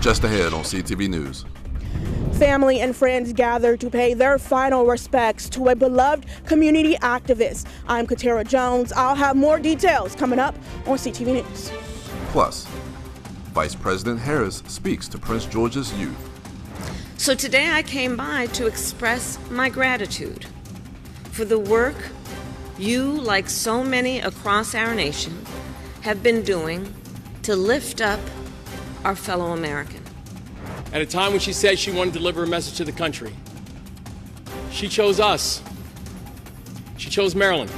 Just ahead on CTV News. Family and friends gathered to pay their final respects to a beloved community activist. I'm Katara Jones. I'll have more details coming up on CTV News. Plus, Vice President Harris speaks to Prince George's youth. So today I came by to express my gratitude for the work you, like so many across our nation, have been doing to lift up our fellow American. At a time when she said she wanted to deliver a message to the country, she chose us. She chose Maryland.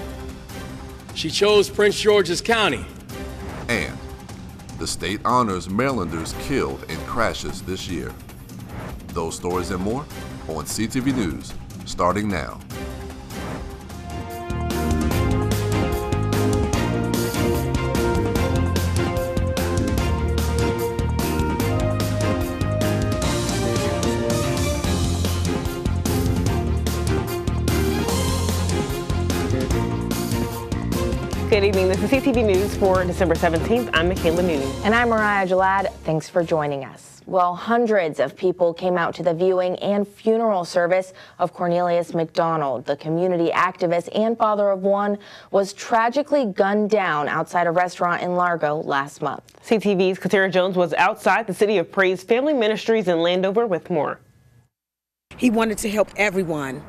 She chose Prince George's County. And the state honors Marylanders killed in crashes this year. Those stories and more on CTV News, starting now. Good evening. This is CTV News for December 17th. I'm Michaela Mooney. And I'm Mariah Jalad. Thanks for joining us. Well, hundreds of people came out to the viewing and funeral service of Cornelius McDonald. The community activist and father of one was tragically gunned down outside a restaurant in Largo last month. CTV's Katara Jones was outside the City of Praise Family Ministries in Landover with more. He wanted to help everyone.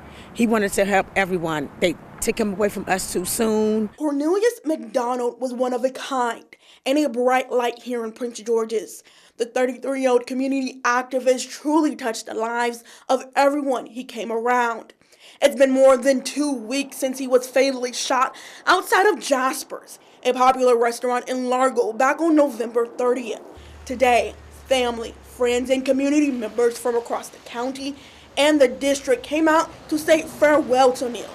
They took him away from us too soon. Cornelius McDonald was one of a kind and a bright light here in Prince George's. The 33-year-old community activist truly touched the lives of everyone he came around. It's been more than 2 weeks since he was fatally shot outside of Jasper's, a popular restaurant in Largo, back on November 30th. Today, family, friends, and community members from across the county and the district came out to say farewell to Neil.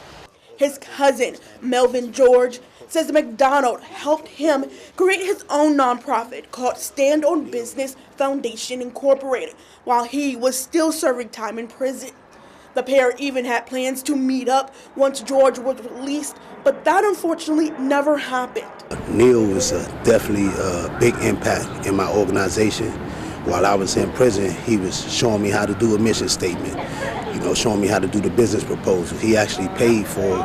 His cousin, Melvin George, says McDonald helped him create his own nonprofit called Stand on Business Foundation Incorporated while he was still serving time in prison. The pair even had plans to meet up once George was released, but that unfortunately never happened. Neil was definitely a big impact in my organization. While I was in prison, he was showing me how to do a mission statement, showing me how to do the business proposal. He actually paid for,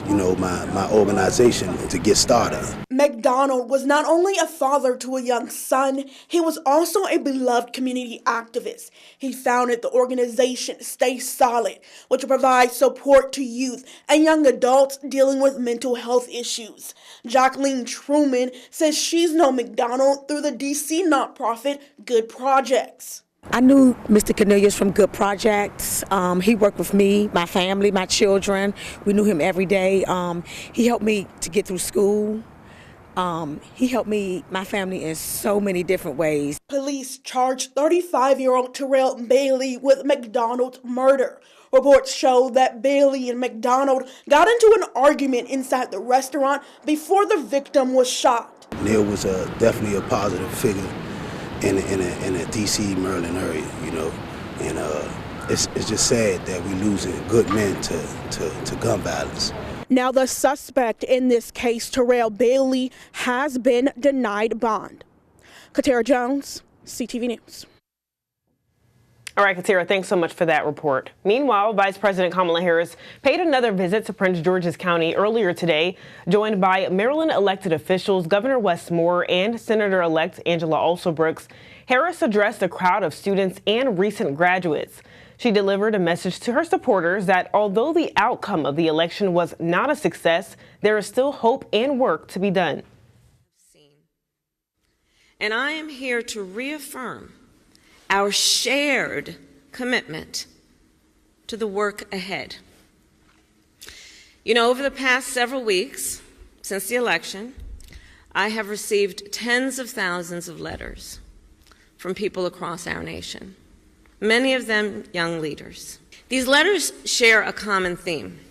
my organization to get started. McDonald was not only a father to a young son, he was also a beloved community activist. He founded the organization Stay Solid, which provides support to youth and young adults dealing with mental health issues. Jacqueline Truman says she's known McDonald through the DC nonprofit Good Projects. I knew Mr. Cornelius from Good Projects. He worked with me, my family, my children. We knew him every day. He helped me to get through school. He helped me, my family, in so many different ways. Police charged 35-year-old Terrell Bailey with McDonald's murder. Reports show that Bailey and McDonald got into an argument inside the restaurant before the victim was shot. Neil was definitely a positive figure in the DC, Maryland area, and it's just sad that we're losing good men to gun violence. Now the suspect in this case, Terrell Bailey, has been denied bond. Katara Jones, CTV News. All right, Katara, thanks so much for that report. Meanwhile, Vice President Kamala Harris paid another visit to Prince George's County earlier today, joined by Maryland elected officials, Governor Wes Moore, and Senator-elect Angela Alsobrooks. Harris addressed a crowd of students and recent graduates. She delivered a message to her supporters that although the outcome of the election was not a success, there is still hope and work to be done. And I am here to reaffirm our shared commitment to the work ahead. Over the past several weeks, since the election, I have received tens of thousands of letters from people across our nation, many of them young leaders. These letters share a common theme.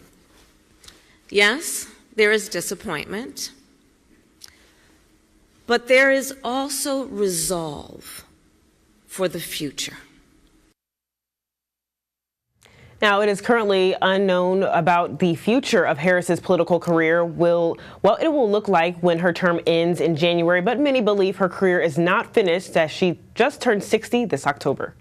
Yes, there is disappointment, but there is also resolve for the future. Now, it is currently unknown about the future of Harris's political career. It will look like when her term ends in January, but many believe her career is not finished as she just turned 60 this October.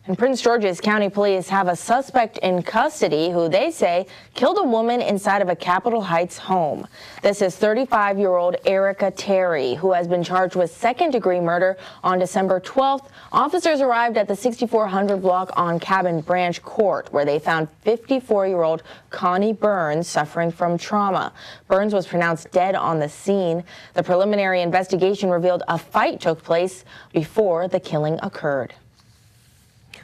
And Prince George's County Police have a suspect in custody who they say killed a woman inside of a Capitol Heights home. This is 35-year-old Erica Terry, who has been charged with second-degree murder on December 12th. Officers arrived at the 6400 block on Cabin Branch Court, where they found 54-year-old Connie Burns suffering from trauma. Burns was pronounced dead on the scene. The preliminary investigation revealed a fight took place before the killing occurred.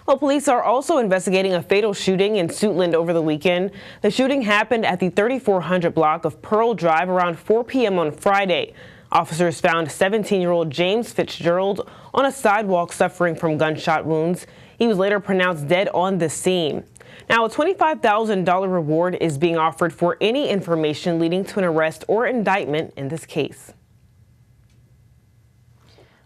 Well, police are also investigating a fatal shooting in Suitland over the weekend. The shooting happened at the 3400 block of Pearl Drive around 4 p.m. on Friday. Officers found 17-year-old James Fitzgerald on a sidewalk suffering from gunshot wounds. He was later pronounced dead on the scene. Now, a $25,000 reward is being offered for any information leading to an arrest or indictment in this case.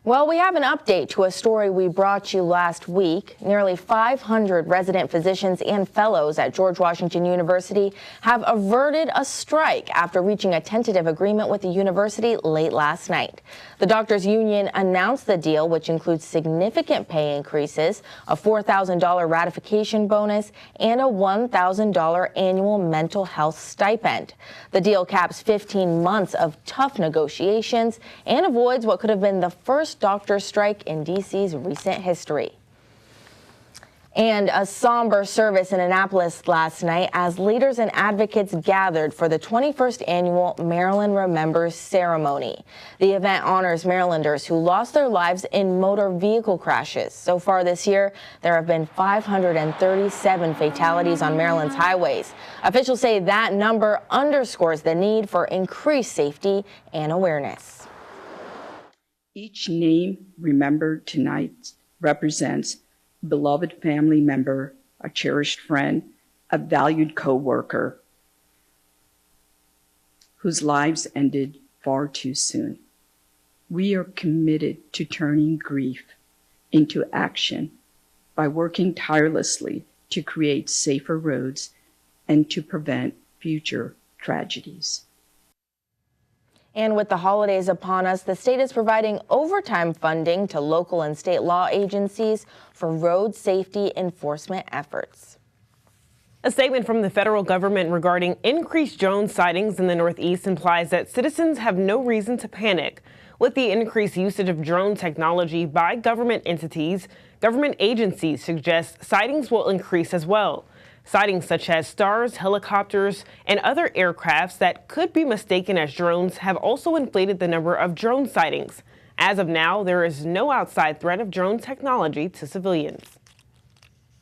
Well, we have an update to a story we brought you last week. Nearly 500 resident physicians and fellows at George Washington University have averted a strike after reaching a tentative agreement with the university late last night. The doctors' union announced the deal, which includes significant pay increases, a $4,000 ratification bonus, and a $1,000 annual mental health stipend. The deal caps 15 months of tough negotiations and avoids what could have been the first doctor strike in D.C.'s recent history. And a somber service in Annapolis last night as leaders and advocates gathered for the 21st annual Maryland Remembers ceremony. The event honors Marylanders who lost their lives in motor vehicle crashes. So far this year, there have been 537 fatalities on Maryland's highways. Officials say that number underscores the need for increased safety and awareness. Each name remembered tonight represents a beloved family member, a cherished friend, a valued co-worker whose lives ended far too soon. We are committed to turning grief into action by working tirelessly to create safer roads and to prevent future tragedies. And with the holidays upon us, the state is providing overtime funding to local and state law agencies for road safety enforcement efforts. A statement from the federal government regarding increased drone sightings in the Northeast implies that citizens have no reason to panic. With the increased usage of drone technology by government entities, government agencies suggest sightings will increase as well. Sightings such as stars, helicopters, and other aircrafts that could be mistaken as drones have also inflated the number of drone sightings. As of now, there is no outside threat of drone technology to civilians.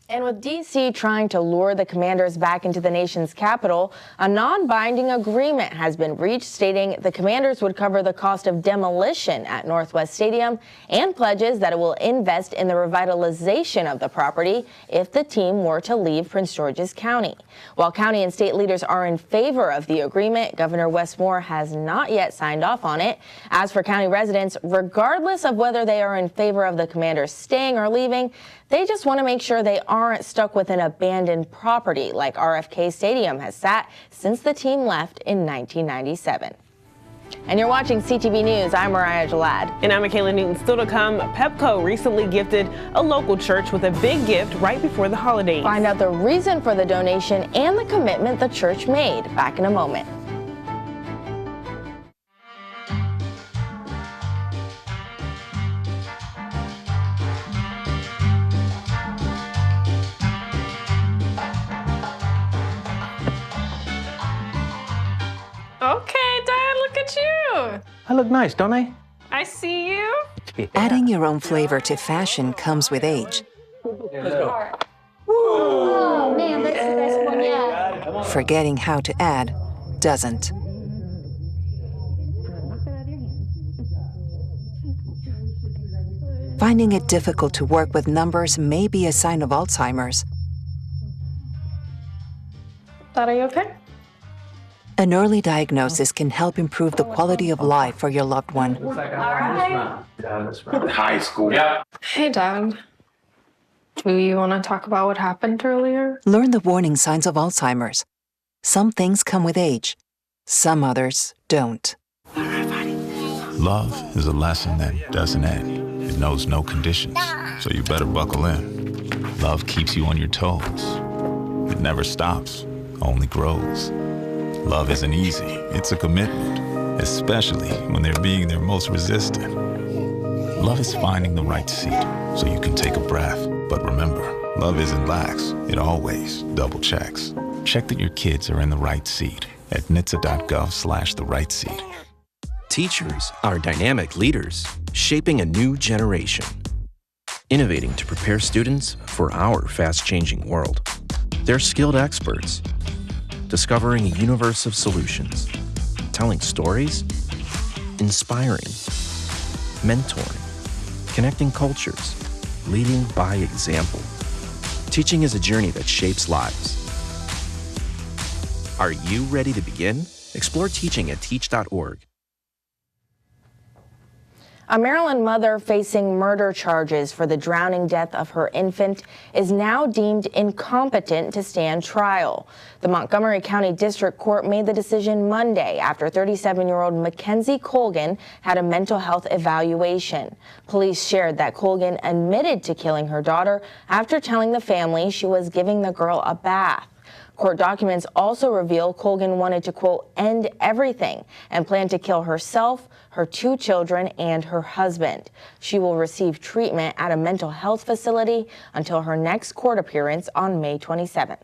And with D.C. trying to lure the commanders back into the nation's capital, a non-binding agreement has been reached stating the commanders would cover the cost of demolition at Northwest Stadium and pledges that it will invest in the revitalization of the property if the team were to leave Prince George's County. While county and state leaders are in favor of the agreement, Governor Wes Moore has not yet signed off on it. As for county residents, regardless of whether they are in favor of the commanders staying or leaving, they just want to make sure they aren't stuck with an abandoned property like RFK Stadium has sat since the team left in 1997. And you're watching CTV News. I'm Mariah Jalad. And I'm Michaela Newton. Still to come, Pepco recently gifted a local church with a big gift right before the holidays. Find out the reason for the donation and the commitment the church made. Back in a moment. Okay, Dad, look at you. I look nice, don't I? I see you. Yeah. Adding your own flavor to fashion comes with age. Let's go. Oh, man, that's the best one yet. Forgetting how to add doesn't. Finding it difficult to work with numbers may be a sign of Alzheimer's. Dad, are you okay? An early diagnosis can help improve the quality of life for your loved one. All right. High school. Yeah. Hey, Dad. Do you want to talk about what happened earlier? Learn the warning signs of Alzheimer's. Some things come with age. Some others don't. Love is a lesson that doesn't end. It knows no conditions, so you better buckle in. Love keeps you on your toes. It never stops, only grows. Love isn't easy, it's a commitment, especially when they're being their most resistant. Love is finding the right seat so you can take a breath. But remember, love isn't lax, it always double checks. Check that your kids are in the right seat at NHTSA.gov/the right seat. Teachers are dynamic leaders shaping a new generation, innovating to prepare students for our fast-changing world. They're skilled experts, discovering a universe of solutions, telling stories, inspiring, mentoring, connecting cultures, leading by example. Teaching is a journey that shapes lives. Are you ready to begin? Explore teaching at teach.org. A Maryland mother facing murder charges for the drowning death of her infant is now deemed incompetent to stand trial. The Montgomery County District Court made the decision Monday after 37-year-old Mackenzie Colgan had a mental health evaluation. Police shared that Colgan admitted to killing her daughter after telling the family she was giving the girl a bath. Court documents also reveal Colgan wanted to, quote, end everything and planned to kill herself, her 2 children, and her husband. She will receive treatment at a mental health facility until her next court appearance on May 27th.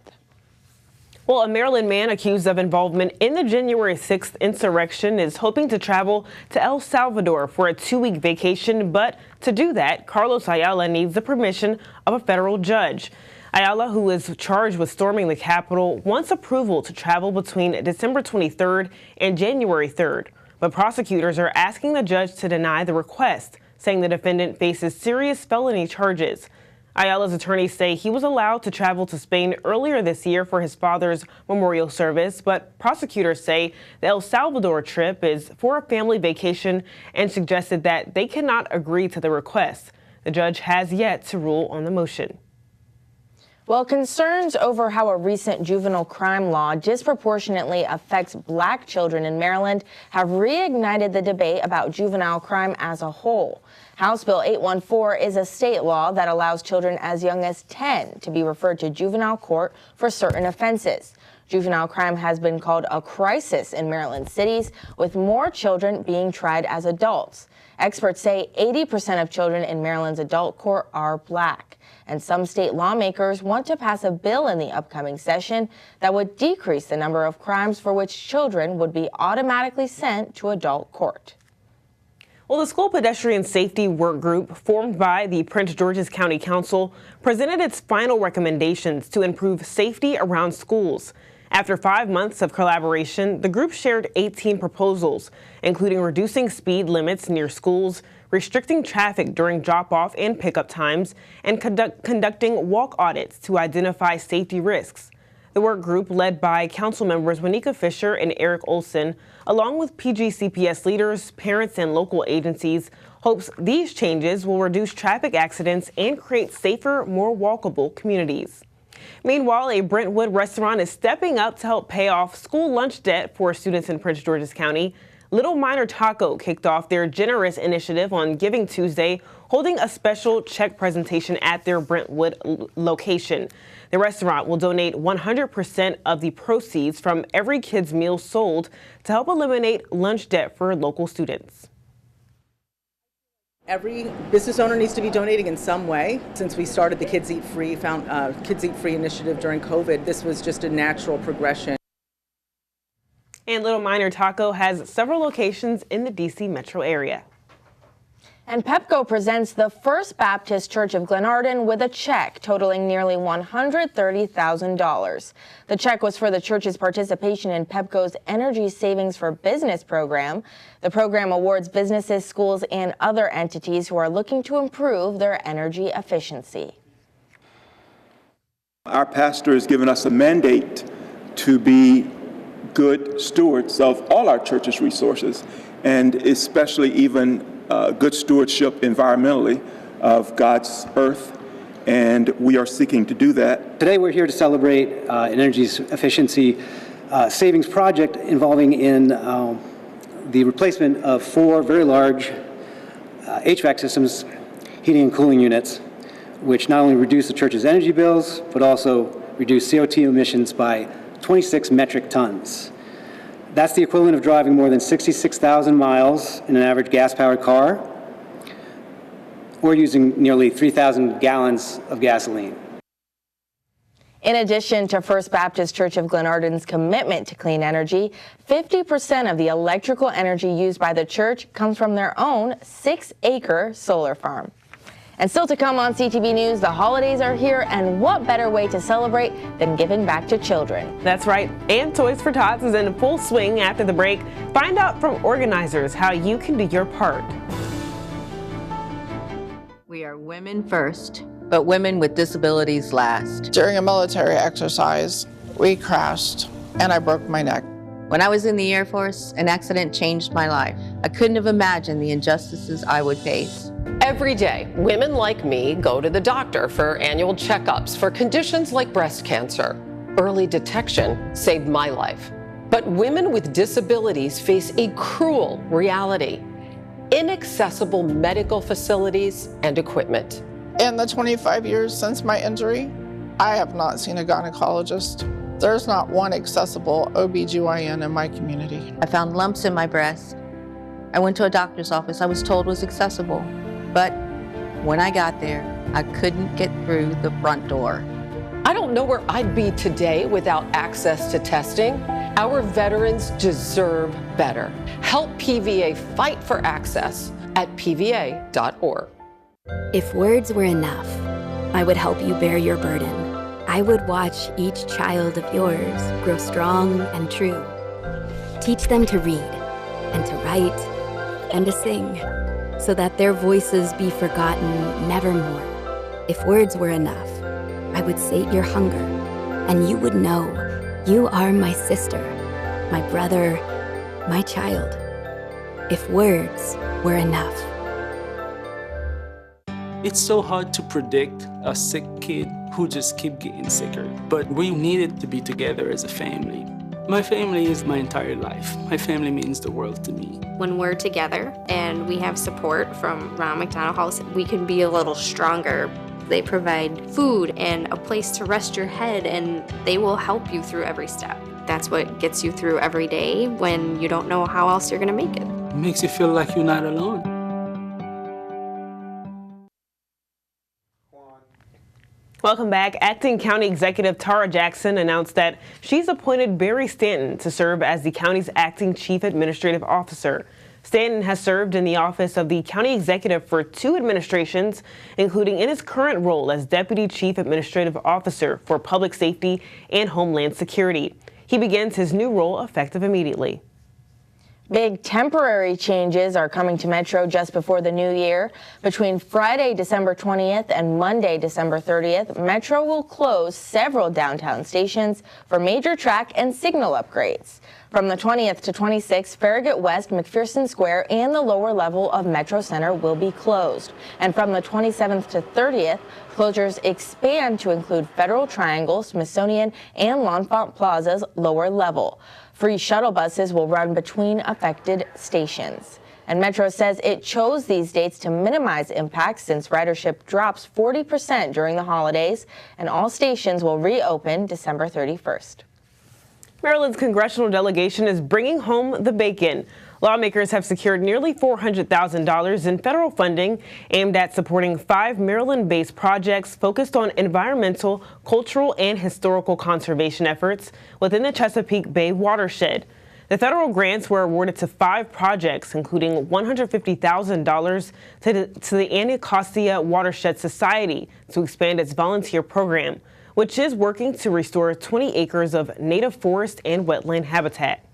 Well, a Maryland man accused of involvement in the January 6th insurrection is hoping to travel to El Salvador for a 2-week vacation, but to do that, Carlos Ayala needs the permission of a federal judge. Ayala, who is charged with storming the Capitol, wants approval to travel between December 23rd and January 3rd. But prosecutors are asking the judge to deny the request, saying the defendant faces serious felony charges. Ayala's attorneys say he was allowed to travel to Spain earlier this year for his father's memorial service, but prosecutors say the El Salvador trip is for a family vacation and suggested that they cannot agree to the request. The judge has yet to rule on the motion. Well, concerns over how a recent juvenile crime law disproportionately affects Black children in Maryland have reignited the debate about juvenile crime as a whole. House Bill 814 is a state law that allows children as young as 10 to be referred to juvenile court for certain offenses. Juvenile crime has been called a crisis in Maryland cities, with more children being tried as adults. Experts say 80% of children in Maryland's adult court are Black. And some state lawmakers want to pass a bill in the upcoming session that would decrease the number of crimes for which children would be automatically sent to adult court. Well, the School Pedestrian Safety Work Group, formed by the Prince George's County Council, presented its final recommendations to improve safety around schools. After 5 months of collaboration, the group shared 18 proposals, including reducing speed limits near schools, restricting traffic during drop-off and pickup times, and conducting walk audits to identify safety risks. The work group, led by council members Wanika Fisher and Eric Olson, along with PGCPS leaders, parents, and local agencies, hopes these changes will reduce traffic accidents and create safer, more walkable communities. Meanwhile, a Brentwood restaurant is stepping up to help pay off school lunch debt for students in Prince George's County. Little Minor Taco kicked off their generous initiative on Giving Tuesday, holding a special check presentation at their Brentwood location. The restaurant will donate 100% of the proceeds from every kid's meal sold to help eliminate lunch debt for local students. Every business owner needs to be donating in some way. Since we started the Kids Eat Free initiative during COVID, this was just a natural progression. And Little Minor Taco has several locations in the D.C. metro area. And Pepco presents the First Baptist Church of Glenarden with a check totaling nearly $130,000. The check was for the church's participation in Pepco's Energy Savings for Business program. The program awards businesses, schools, and other entities who are looking to improve their energy efficiency. Our pastor has given us a mandate to be good stewards of all our church's resources, and especially even good stewardship environmentally of God's earth and we are seeking to do that. Today we're here to celebrate an energy efficiency savings project involving in the replacement of 4 very large HVAC systems, heating and cooling units, which not only reduce the church's energy bills, but also reduce CO2 emissions by 26 metric tons. That's the equivalent of driving more than 66,000 miles in an average gas-powered car, or using nearly 3,000 gallons of gasoline. In addition to First Baptist Church of Glenarden's commitment to clean energy, 50% of the electrical energy used by the church comes from their own 6-acre solar farm. And still to come on CTV News, the holidays are here, and what better way to celebrate than giving back to children? That's right, and Toys for Tots is in full swing after the break. Find out from organizers how you can do your part. We are women first, but women with disabilities last. During a military exercise, we crashed and I broke my neck. When I was in the Air Force, an accident changed my life. I couldn't have imagined the injustices I would face. Every day, women like me go to the doctor for annual checkups for conditions like breast cancer. Early detection saved my life. But women with disabilities face a cruel reality: inaccessible medical facilities and equipment. In the 25 years since my injury, I have not seen a gynecologist. There's not one accessible OBGYN in my community. I found lumps in my breast. I went to a doctor's office I was told was accessible. But when I got there, I couldn't get through the front door. I don't know where I'd be today without access to testing. Our veterans deserve better. Help PVA fight for access at pva.org. If words were enough, I would help you bear your burden. I would watch each child of yours grow strong and true. Teach them to read and to write and to sing, so that their voices be forgotten nevermore. If words were enough, I would sate your hunger, and you would know you are my sister, my brother, my child. If words were enough. It's so hard to predict a sick kid who just keep getting sicker, but we needed to be together as a family. My family is my entire life. My family means the world to me. When we're together and we have support from Ronald McDonald House, we can be a little stronger. They provide food and a place to rest your head, and they will help you through every step. That's what gets you through every day when you don't know how else you're gonna make it. It makes you feel like you're not alone. Welcome back. Acting County Executive Tara Jackson announced that she's appointed Barry Stanton to serve as the county's acting Chief Administrative Officer. Stanton has served in the office of the county executive for 2 administrations, including in his current role as Deputy Chief Administrative Officer for Public Safety and Homeland Security. He begins his new role effective immediately. Big temporary changes are coming to Metro just before the new year. Between Friday, December 20th and Monday, December 30th, Metro will close several downtown stations for major track and signal upgrades. From the 20th to 26th, Farragut West, McPherson Square, and the lower level of Metro Center will be closed. And from the 27th to 30th, closures expand to include Federal Triangle, Smithsonian, and L'Enfant Plaza's lower level. Free shuttle buses will run between affected stations. And Metro says it chose these dates to minimize impacts since ridership drops 40% during the holidays, and all stations will reopen December 31st. Maryland's congressional delegation is bringing home the bacon. Lawmakers have secured nearly $400,000 in federal funding aimed at supporting 5 Maryland-based projects focused on environmental, cultural, and historical conservation efforts within the Chesapeake Bay watershed. The federal grants were awarded to 5 projects, including $150,000 to the Anacostia Watershed Society to expand its volunteer program, which is working to restore 20 acres of native forest and wetland habitat.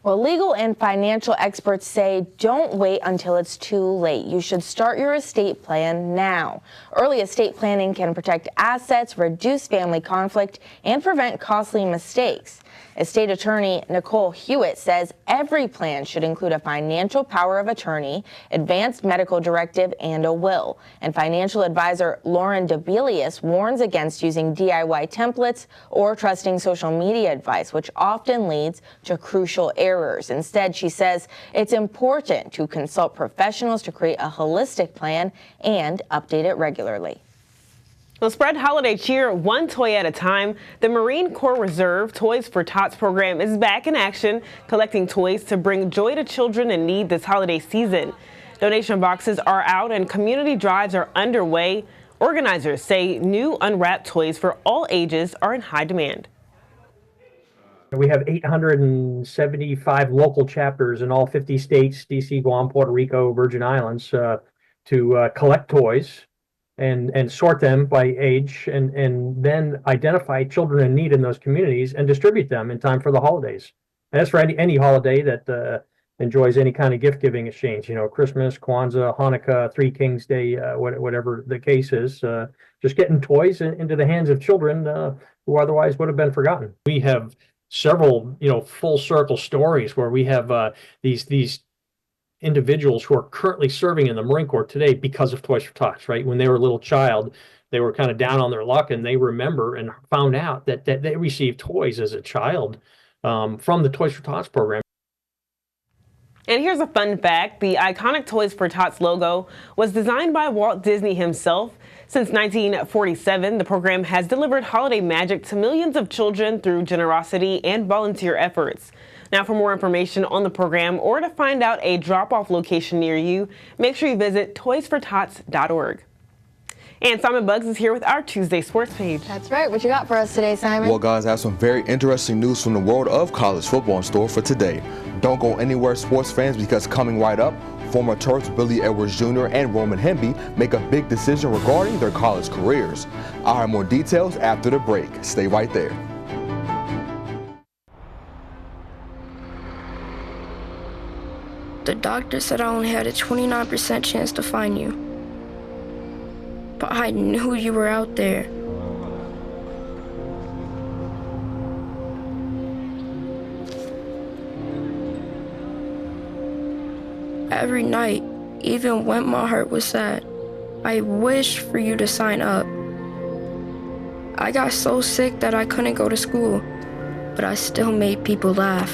Well, legal and financial experts say don't wait until it's too late. You should start your estate plan now. Early estate planning can protect assets, reduce family conflict, and prevent costly mistakes. State Attorney Nicole Hewitt says every plan should include a financial power of attorney, advanced medical directive, and a will. And financial advisor Lauren Debelius warns against using DIY templates or trusting social media advice, which often leads to crucial errors. Instead, she says it's important to consult professionals to create a holistic plan and update it regularly. Well, spread holiday cheer one toy at a time. The Marine Corps Reserve Toys for Tots program is back in action, collecting toys to bring joy to children in need this holiday season. Donation boxes are out and community drives are underway. Organizers say new unwrapped toys for all ages are in high demand. We have 875 local chapters in all 50 states, D.C., Guam, Puerto Rico, Virgin Islands, to collect toys and sort them by age and then identify children in need in those communities and distribute them in time for the holidays. And that's for any holiday that enjoys any kind of gift-giving exchange, Christmas, Kwanzaa, Hanukkah, Three Kings Day, whatever the case is, just getting toys into the hands of children who otherwise would have been forgotten. We have several, full circle stories where we have these individuals who are currently serving in the Marine Corps today because of Toys for Tots, right? When they were a little child, they were kind of down on their luck, and they remember and found out that they received toys as a child from the Toys for Tots program. And here's a fun fact. The iconic Toys for Tots logo was designed by Walt Disney himself. Since 1947, the program has delivered holiday magic to millions of children through generosity and volunteer efforts. Now, for more information on the program or to find out a drop-off location near you, make sure you visit toysfortots.org. And Simon Buggs is here with our Tuesday Sports page. That's right. What you got for us today, Simon? Well, guys, I have some very interesting news from the world of college football in store for today. Don't go anywhere, sports fans, because coming right up, former Terps Billy Edwards Jr. and Roman Hemby make a big decision regarding their college careers. I'll have more details after the break. Stay right there. The doctor said I only had a 29% chance to find you. But I knew you were out there. Every night, even when my heart was sad, I wished for you to sign up. I got so sick that I couldn't go to school, but I still made people laugh.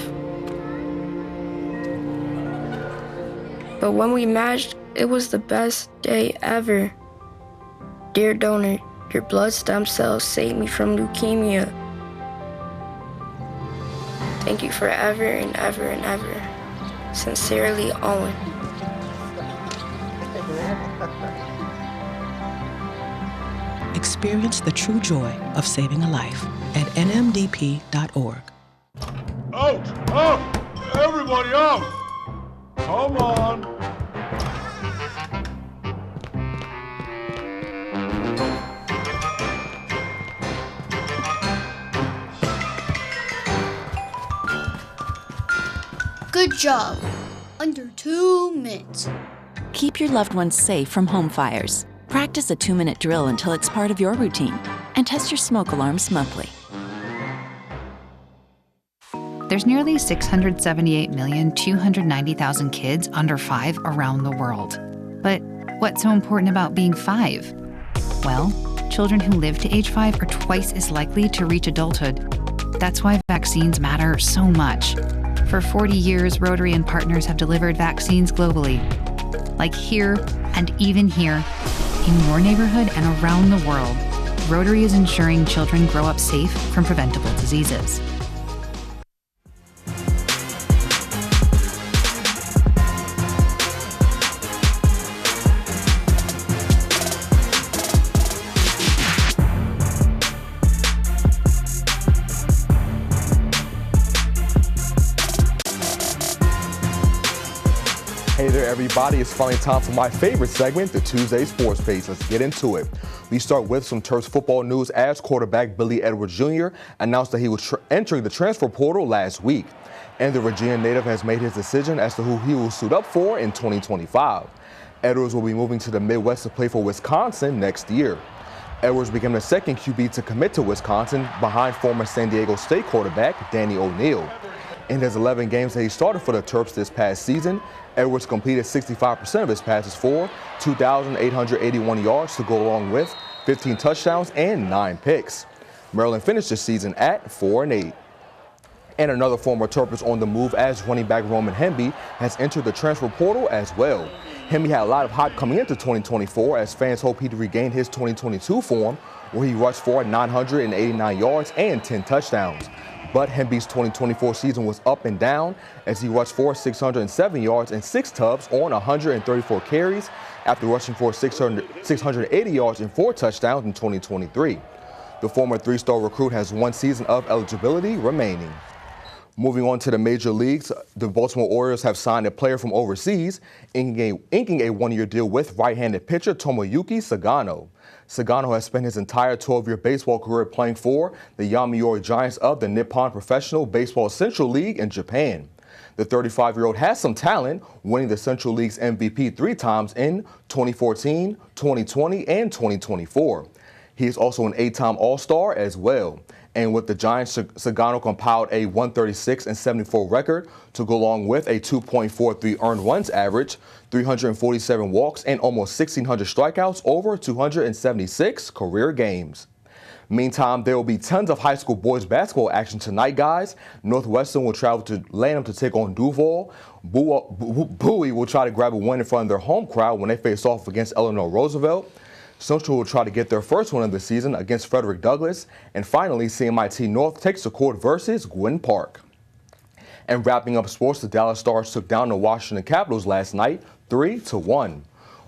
But when we matched, it was the best day ever. Dear donor, your blood stem cells saved me from leukemia. Thank you forever and ever and ever. Sincerely, Owen. Experience the true joy of saving a life at nmdp.org. Out! Out! Everybody out! Come on! Good job. Under 2 minutes. Keep your loved ones safe from home fires. Practice a 2-minute drill until it's part of your routine. And test your smoke alarms monthly. There's nearly 678,290,000 kids under 5 around the world. But what's so important about being 5? Well, children who live to age 5 are twice as likely to reach adulthood. That's why vaccines matter so much. For 40 years, Rotary and partners have delivered vaccines globally. Like here and even here, in your neighborhood and around the world, Rotary is ensuring children grow up safe from preventable diseases. Hey there, everybody. It's finally time for my favorite segment, the Tuesday Sports Page. Let's get into it. We start with some Terps football news as quarterback Billy Edwards Jr. announced that he was entering the transfer portal last week. And the Virginia native has made his decision as to who he will suit up for in 2025. Edwards will be moving to the Midwest to play for Wisconsin next year. Edwards became the second QB to commit to Wisconsin behind former San Diego State quarterback Danny O'Neil. In his 11 games that he started for the Terps this past season, Edwards completed 65% of his passes for 2,881 yards to go along with 15 touchdowns and 9 picks. Maryland finished the season at 4-8. And another former Terp is on the move as running back Roman Hemby has entered the transfer portal as well. Hemby had a lot of hype coming into 2024 as fans hope he'd regain his 2022 form where he rushed for 989 yards and 10 touchdowns. But Hemby's 2024 season was up and down as he rushed for 607 yards and 6 tubs on 134 carries after rushing for 680 yards and 4 touchdowns in 2023. The former 3-star recruit has 1 season of eligibility remaining. Moving on to the major leagues, the Baltimore Orioles have signed a player from overseas, inking a 1-year deal with right-handed pitcher Tomoyuki Sagano. Sagano has spent his entire 12-year baseball career playing for the Yomiuri Giants of the Nippon Professional Baseball Central League in Japan. The 35-year-old has some talent, winning the Central League's MVP 3 times in 2014, 2020, and 2024. He is also an 8-time All-Star as well. And with the Giants, Sagano compiled a 136-74 record to go along with a 2.43 earned runs average, 347 walks, and almost 1,600 strikeouts over 276 career games. Meantime, there will be tons of high school boys basketball action tonight, guys. Northwestern will travel to Lanham to take on Duval. Bowie will try to grab a win in front of their home crowd when they face off against Eleanor Roosevelt. Central will try to get their first win of the season against Frederick Douglass. And finally, CMIT North takes the court versus Gwynn Park. And wrapping up sports, the Dallas Stars took down the Washington Capitals last night, 3-1.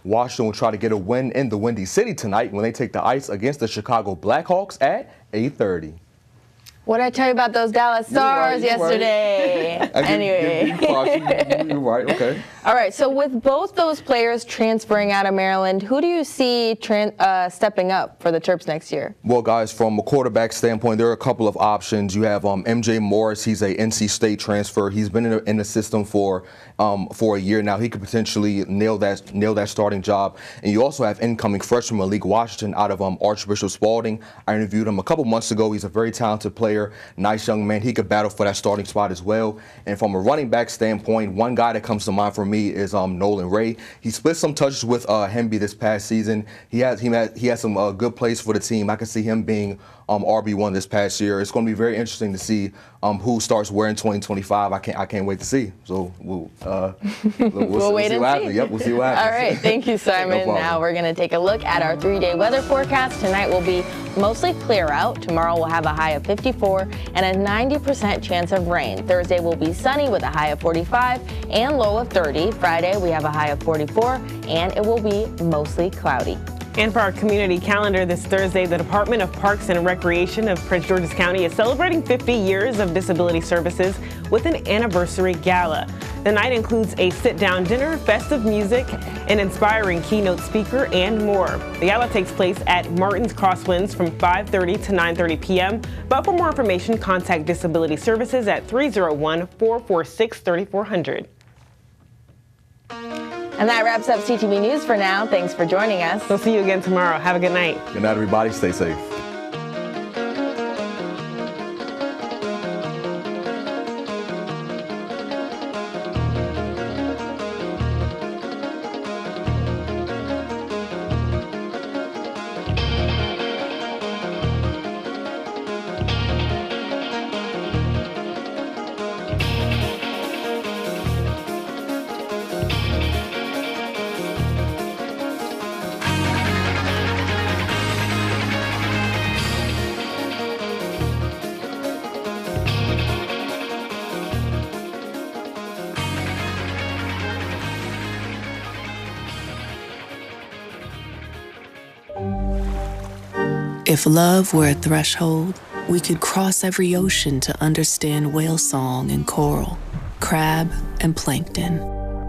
Washington will try to get a win in the Windy City tonight when they take the ice against the Chicago Blackhawks at 8:30. What did I tell you about those Dallas Stars yesterday? Anyway. You're right, okay. All right, so with both those players transferring out of Maryland, who do you see stepping up for the Terps next year? Well, guys, from a quarterback standpoint, there are a couple of options. You have MJ Morris. He's a NC State transfer. He's been in the system for a year now. He could potentially nail that starting job. And you also have incoming freshman Malik Washington out of Archbishop Spalding. I interviewed him a couple months ago. He's a very talented player. Nice young man. He could battle for that starting spot as well. And from a running back standpoint, one guy that comes to mind for me is Nolan Ray. He split some touches with Hemby this past season. He had some good plays for the team. I can see him being RB1 this past year. It's going to be very interesting to see who starts where in 2025. I can't wait to see. So we'll wait and see. Yep, we'll see what happens. All right, thank you, Simon. Now we're going to take a look at our 3-day weather forecast. Tonight will be mostly clear out. Tomorrow we'll have a high of 54 and a 90% chance of rain. Thursday will be sunny with a high of 45 and low of 30. Friday we have a high of 44 and it will be mostly cloudy. And for our community calendar this Thursday, the Department of Parks and Recreation of Prince George's County is celebrating 50 years of disability services with an anniversary gala. The night includes a sit-down dinner, festive music, an inspiring keynote speaker, and more. The gala takes place at Martin's Crosswinds from 5:30 to 9:30 p.m. But for more information, contact Disability Services at 301-446-3400. And that wraps up CTV News for now. Thanks for joining us. We'll see you again tomorrow. Have a good night. Good night, everybody. Stay safe. If love were a threshold, we could cross every ocean to understand whale song and coral, crab and plankton.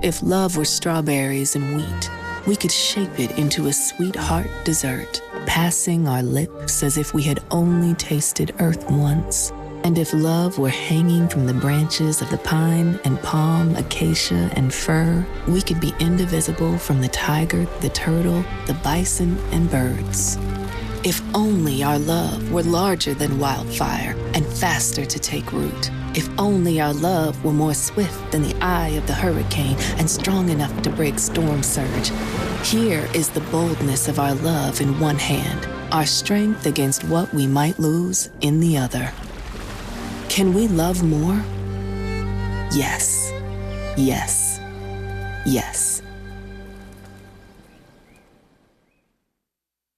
If love were strawberries and wheat, we could shape it into a sweetheart dessert, passing our lips as if we had only tasted earth once. And if love were hanging from the branches of the pine and palm, acacia and fir, we could be indivisible from the tiger, the turtle, the bison and birds. If only our love were larger than wildfire and faster to take root. If only our love were more swift than the eye of the hurricane and strong enough to break storm surge. Here is the boldness of our love in one hand, our strength against what we might lose in the other. Can we love more? Yes, yes, yes.